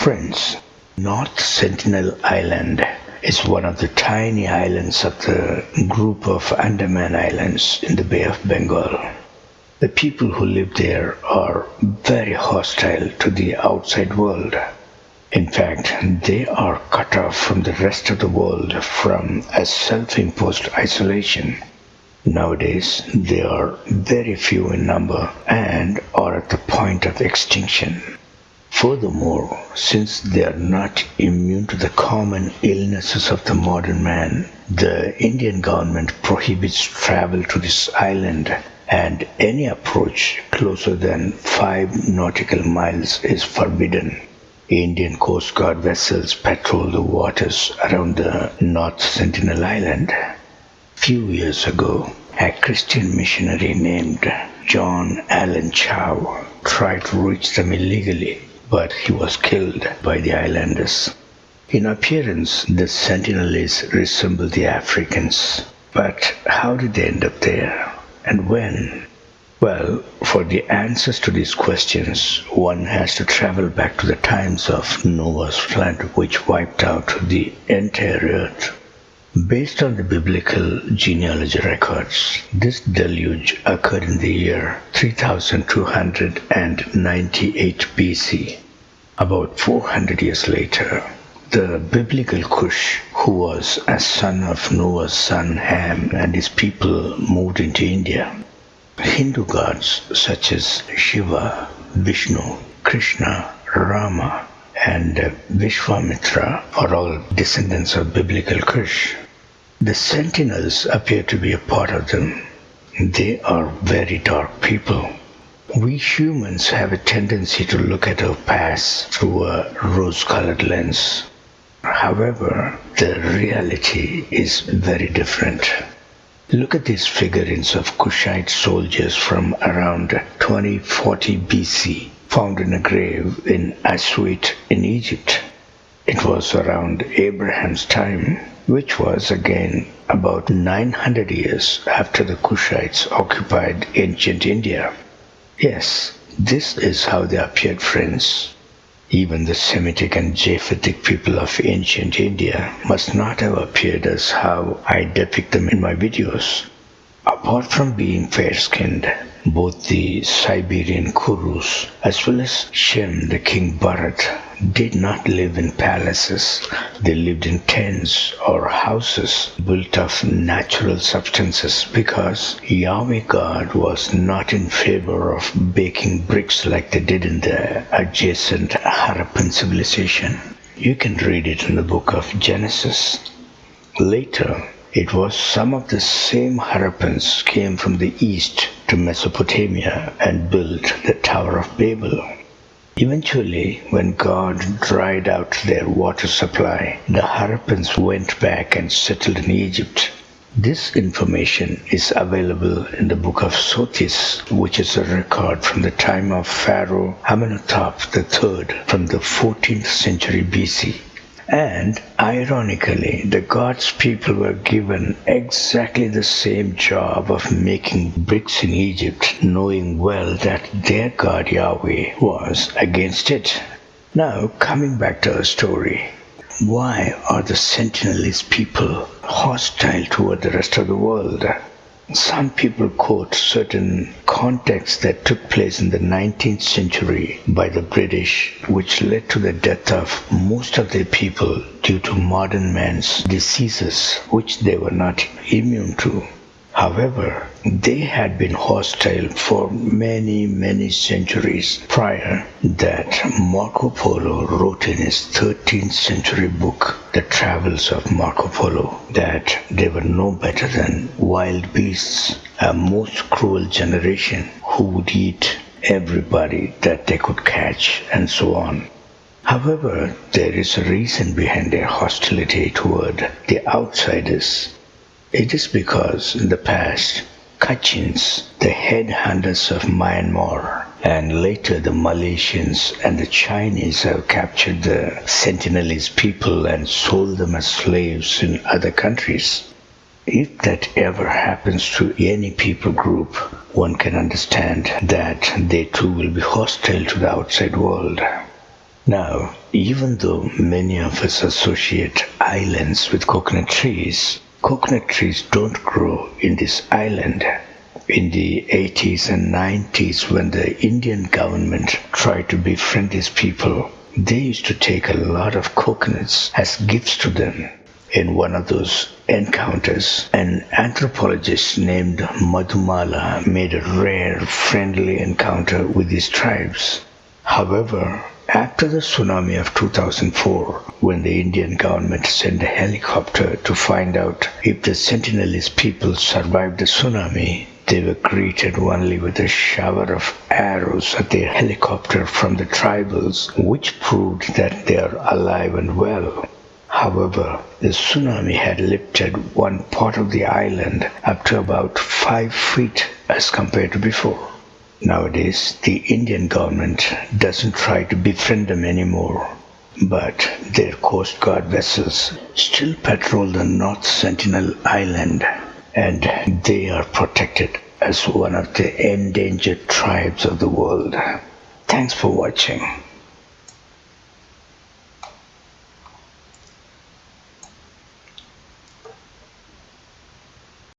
Friends, North Sentinel Island is one of the tiny islands of the group of Andaman Islands in the Bay of Bengal. The people who live there are very hostile to the outside world. In fact, they are cut off from the rest of the world from a self-imposed isolation. Nowadays, they are very few in number and are at the point of extinction. Furthermore, since they are not immune to the common illnesses of the modern man, the Indian government prohibits travel to this island, and any approach closer than 5 nautical miles is forbidden. Indian Coast Guard vessels patrol the waters around the North Sentinel Island. Few years ago, a Christian missionary named John Allen Chow tried to reach them illegally, but he was killed by the islanders. In appearance, the Sentinelese resemble the Africans. But how did they end up there? And when? Well, for the answers to these questions, one has to travel back to the times of Noah's flood, which wiped out the entire earth. Based on the biblical genealogy records, this deluge occurred in the year 3298 BC. About 400 years later, the biblical Cush, who was a son of Noah's son Ham, and his people moved into India. Hindu gods such as Shiva, Vishnu, Krishna, Rama, and Vishwamitra are all descendants of biblical Cush. The Sentinels appear to be a part of them. They are very dark people. We humans have a tendency to look at our past through a rose-colored lens. However, the reality is very different. Look at these figurines of Kushite soldiers from around 2040 BC, found in a grave in Aswit in Egypt. It was around Abraham's time, which was again about 900 years after the Kushites occupied ancient India. Yes, this is how they appeared, friends. Even the Semitic and Japhetic people of ancient India must not have appeared as how I depict them in my videos. Apart from being fair-skinned, both the Siberian Kurus as well as Shem, the king Bharat, did not live in palaces. They lived in tents or houses built of natural substances because Yahweh God was not in favor of baking bricks like they did in the adjacent Harappan civilization. You can read it in the book of Genesis. Later, it was some of the same Harappans came from the east to Mesopotamia and built the Tower of Babel. Eventually, when God dried out their water supply, the Harappans went back and settled in Egypt. This information is available in the book of Sothis, which is a record from the time of Pharaoh Amenhotep III from the 14th century BC. And ironically, the God's people were given exactly the same job of making bricks in Egypt, knowing well that their God Yahweh was against it. Now, coming back to our story, why are the Sentinelese people hostile toward the rest of the world? Some people quote certain contexts that took place in the 19th century by the British, which led to the death of most of their people due to modern man's diseases, which they were not immune to. However, they had been hostile for many centuries prior that Marco Polo wrote in his 13th century book, The Travels of Marco Polo, that they were no better than wild beasts, a most cruel generation who would eat everybody that they could catch, and so on. However, there is a reason behind their hostility toward the outsiders. It is because in the past, Kachins, the headhunters of Myanmar, and later the Malaysians and the Chinese have captured the Sentinelese people and sold them as slaves in other countries. If that ever happens to any people group, one can understand that they too will be hostile to the outside world. Now, even though many of us associate islands with coconut trees don't grow in this island. In the 80s and 90s, when the Indian government tried to befriend these people, they used to take a lot of coconuts as gifts to them. In one of those encounters, an anthropologist named Madhumala made a rare, friendly encounter with these tribes. However, after the tsunami of 2004, when the Indian government sent a helicopter to find out if the Sentinelese people survived the tsunami, they were greeted only with a shower of arrows at their helicopter from the tribals, which proved that they are alive and well. However, the tsunami had lifted one part of the island up to about 5 feet as compared to before. Nowadays, the Indian government doesn't try to befriend them anymore, but their Coast Guard vessels still patrol the North Sentinel Island, and they are protected as one of the endangered tribes of the world. Thanks for watching.